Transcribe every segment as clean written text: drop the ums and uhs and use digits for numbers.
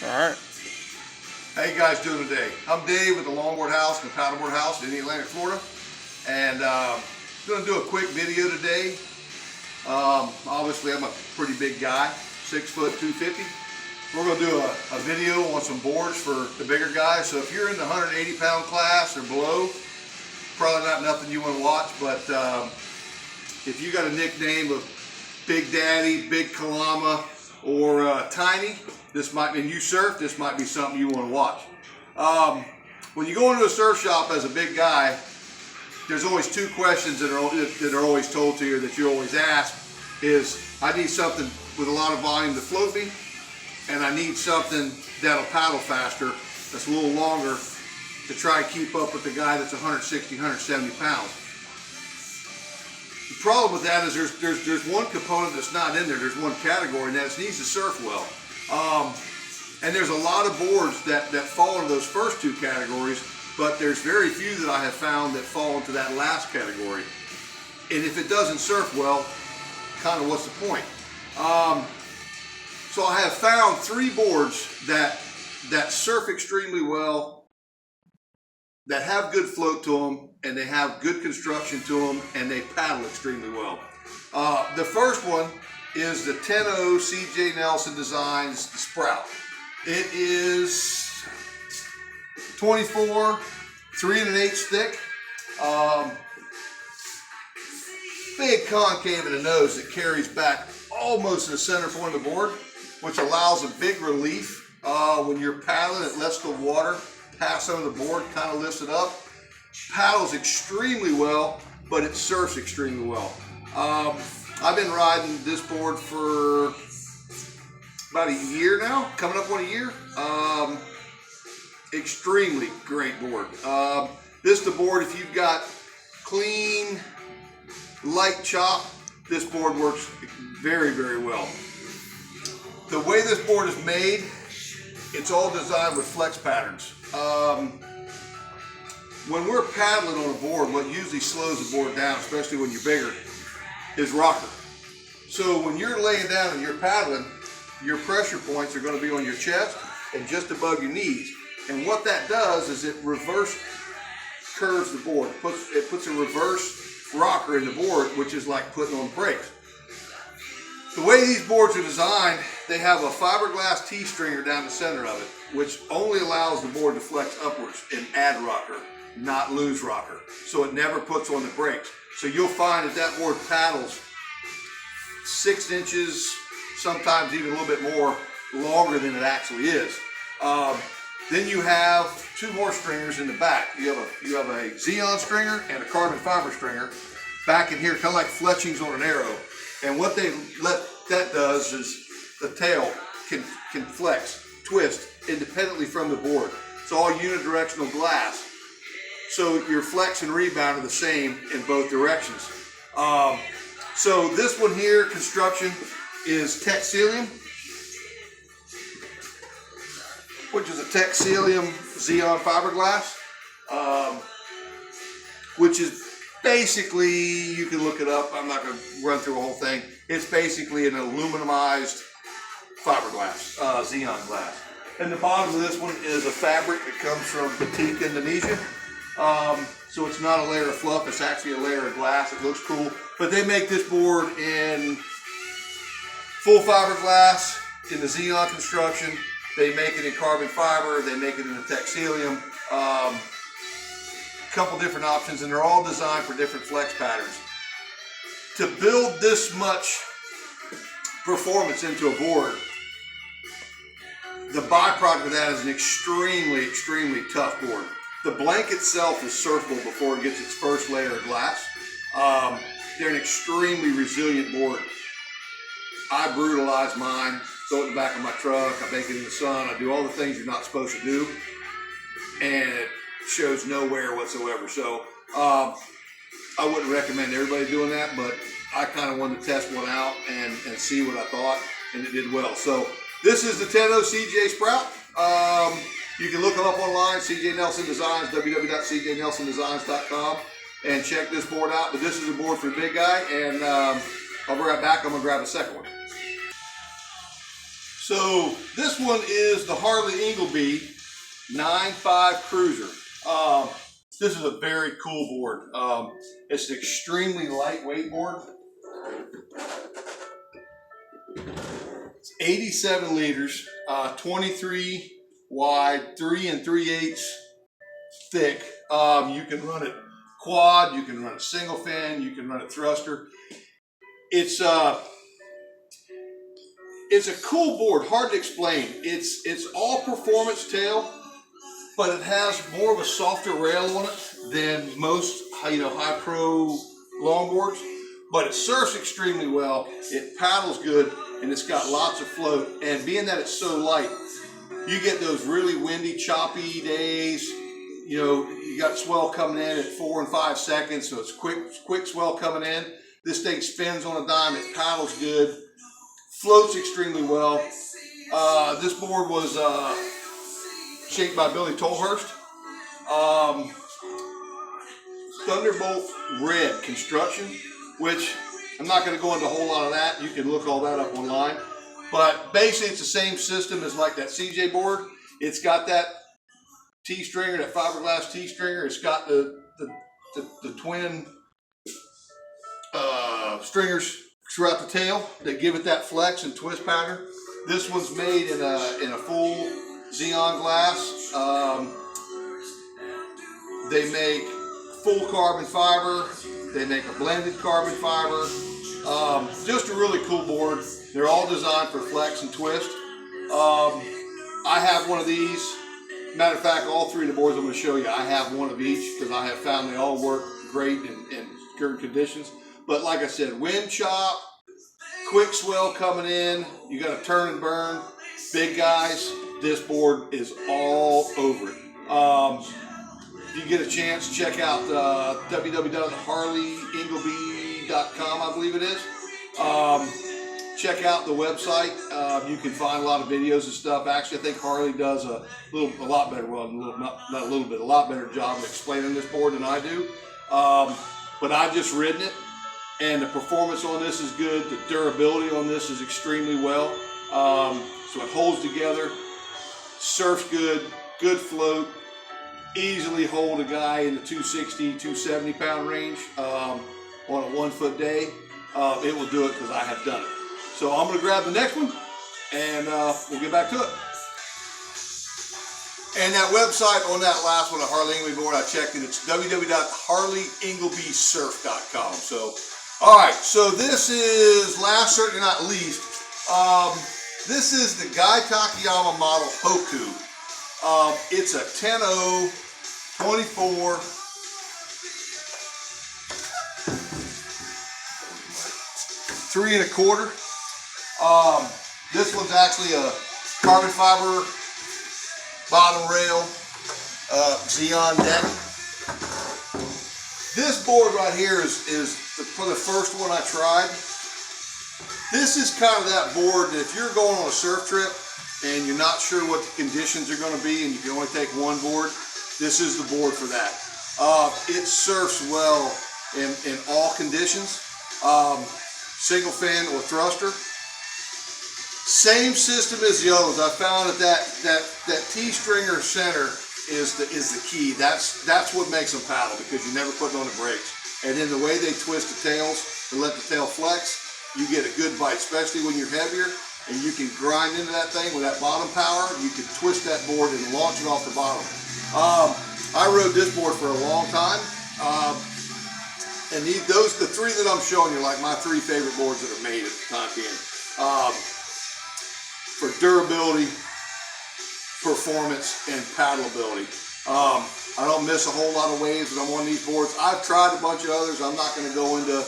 All right. How you guys doing today? I'm Dave with the Longboard House and the Paddleboard House in Atlantic, Florida. And I'm going to do a quick video today. Obviously, I'm a pretty big guy, 6 foot 250. We're going to do a video on some boards for the bigger guys. So if you're in the 180 pound class or below, probably not nothing you want to watch. But if you got a nickname of Big Daddy, Big Kalama, or Tiny, this might be, and you surf, this might be something you want to watch. When you go into a surf shop as a big guy, there's always two questions that are always told to you, that you always ask, is I need something with a lot of volume to float me, and I need something that'll paddle faster, that's a little longer, to try and keep up with the guy that's 160, 170 pounds. The problem with that is there's one component that's not in there. There's one category, and that is needs to surf well. And there's a lot of boards that fall into those first two categories, but there's very few that I have found that fall into that last category. And if it doesn't surf well, kind of what's the point? So I have found 3 boards that surf extremely well, that have good float to them, and they have good construction to them, and they paddle extremely well. The first one is the 10.0 CJ Nelson Designs Sprout. It is 24, 3 1/8 thick. Big concave in the nose that carries back almost to the center point of the board, which allows a big relief when you're paddling. It lets the water pass over the board, kind of lifts it up. Paddles extremely well, but it surfs extremely well. I've been riding this board for about a year now, coming up on a year. Extremely great board. This is the board, if you've got clean, light chop, this board works very, very well. The way this board is made, it's all designed with flex patterns. When we're paddling on a board, what usually slows the board down, especially when you're bigger, is rocker. So when you're laying down and you're paddling, your pressure points are going to be on your chest and just above your knees. And what that does is it reverse curves the board. It puts a reverse rocker in the board, which is like putting on brakes. The way these boards are designed, they have a fiberglass T-stringer down the center of it, which only allows the board to flex upwards and add rocker, not lose rocker. So it never puts on the brakes. So you'll find that board paddles 6 inches, sometimes even a little bit more, longer than it actually is. Then you have 2 more stringers in the back. You have a Xeon stringer and a carbon fiber stringer back in here, kind of like fletchings on an arrow. And what that does is the tail can flex, twist independently from the board. It's all unidirectional glass. So your flex and rebound are the same in both directions. So this one here, construction, is Texelium, which is a Texelium Xeon fiberglass, which is basically, you can look it up, I'm not going to run through the whole thing. It's basically an aluminumized fiberglass, Xeon glass. And the bottom of this one is a fabric that comes from Batik, Indonesia. So it's not a layer of fluff, it's actually a layer of glass. It looks cool. But they make this board in full fiberglass in the Xeon construction. They make it in carbon fiber, they make it in the Texelium. Couple different options, and they're all designed for different flex patterns. To build this much performance into a board, the byproduct of that is an extremely, extremely tough board. The blank itself is surfable before it gets its first layer of glass. They're an extremely resilient board. I brutalize mine, throw it in the back of my truck, I bake it in the sun, I do all the things you're not supposed to do, and it shows no wear whatsoever. So I wouldn't recommend everybody doing that, but I kind of wanted to test one out and see what I thought, and it did well. So this is the 10.0 CJ Sprout. You can look them up online, CJ Nelson Designs, www.cjnelsondesigns.com, and check this board out. But this is a board for the big guy, and I'll be right back. I'm going to grab a second one. So this one is the Harley Ingleby 9.5 Cruiser. This is a very cool board. It's an extremely lightweight board. It's 87 liters, 23 wide, 3 3/8 thick. You can run it quad, you can run it single fan, you can run it thruster. It's a cool board, hard to explain. It's all performance tail, but it has more of a softer rail on it than most high pro longboards. But it surfs extremely well, it paddles good, and it's got lots of float. And being that it's so light, you get those really windy, choppy days. You got swell coming in at 4 and 5 seconds, so it's quick swell coming in. This thing spins on a dime, it paddles good, floats extremely well. This board was shaped by Billy Tolhurst. Thunderbolt red construction, which I'm not going to go into a whole lot of that. You can look all that up online. But basically it's the same system as like that CJ board. It's got that T-stringer, that fiberglass T-stringer. It's got the twin stringers throughout the tail that give it that flex and twist pattern. This one's made in a full Xeon glass. They make full carbon fiber. They make a blended carbon fiber. Just a really cool board. They're all designed for flex and twist. I have one of these. Matter of fact, all three of the boards I'm going to show you, I have one of each because I have found they all work great in good conditions. But like I said, wind chop, quick swell coming in, you got to turn and burn. Big guys, this board is all over it. If you get a chance, check out www.harleyingleby.com, I believe it is. Check out the website. You can find a lot of videos and stuff. Actually, I think Harley does a lot better job of explaining this board than I do. But I've just ridden it, and the performance on this is good. The durability on this is extremely well. So it holds together, surfs good, good float, easily hold a guy in the 260, 270 pound range on a 1 foot day. It will do it because I have done it. So I'm going to grab the next one, and we'll get back to it. And that website on that last one, the Harley Ingleby board, I checked it. It's www.harleyinglebysurf.com. So, all right. So this is, last certainly not least, this is the Guy Takayama model Hoku. It's a 10.0 24. Three and a quarter. This one's actually a carbon fiber bottom rail Xeon deck. This board right here is for the first one I tried. This is kind of that board that if you're going on a surf trip and you're not sure what the conditions are going to be and you can only take one board, this is the board for that. It surfs well in all conditions. Single fan or thruster. Same system as the others. I found that T-stringer center is the key. That's what makes them paddle, because you never put on the brakes. And then the way they twist the tails to let the tail flex, you get a good bite, especially when you're heavier, and you can grind into that thing with that bottom power. You can twist that board and launch it off the bottom. I rode this board for a long time. And the three that I'm showing you, like my three favorite boards that are made at the time being. For durability, performance, and paddleability. I don't miss a whole lot of waves when I'm on these boards. I've tried a bunch of others. I'm not going to go into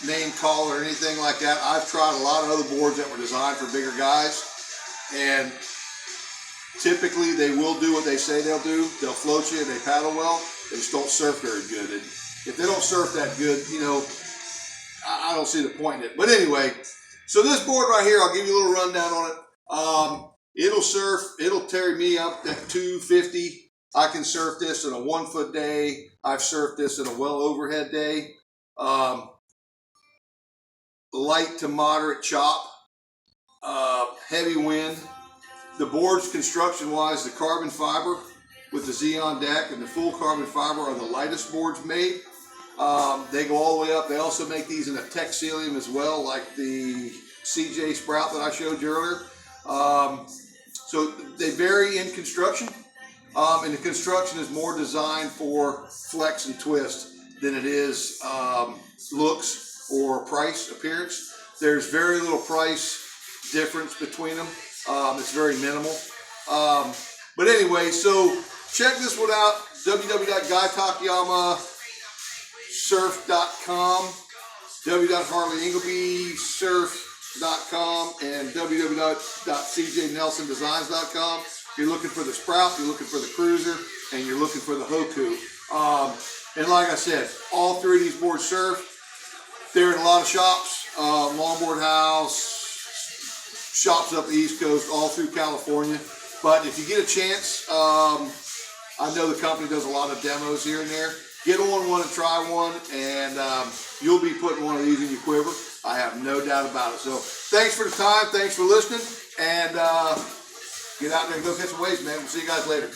name call or anything like that. I've tried a lot of other boards that were designed for bigger guys. And typically they will do what they say they'll do. They'll float you, they paddle well. They just don't surf very good. And if they don't surf that good, I don't see the point in it. But anyway, so this board right here, I'll give you a little rundown on it. It'll carry me up at 250. I can surf this in a 1 foot day. I've surfed this in a well overhead day. Light to moderate chop. heavy wind. The boards, construction-wise, the carbon fiber with the Xeon deck and the full carbon fiber are the lightest boards made. They go all the way up. They also make these in a Textilium as well, like the CJ Sprout that I showed you earlier. So they vary in construction, and the construction is more designed for flex and twist than it is looks or price appearance. There's very little price difference between them. It's very minimal. But anyway, so check this one out, www.guytakayamasurf.com, www.harleyinglebysurf.com, and www.cjnelsondesigns.com. If you're looking for the Sprout, you're looking for the Cruiser, and you're looking for the Hoku. And like I said, all three of these boards surf. They're in a lot of shops, Longboard House, shops up the East Coast, all through California. But if you get a chance, I know the company does a lot of demos here and there. Get on one and try one, and you'll be putting one of these in your quiver. I have no doubt about it. So thanks for the time. Thanks for listening. And get out there and go catch some waves, man. We'll see you guys later.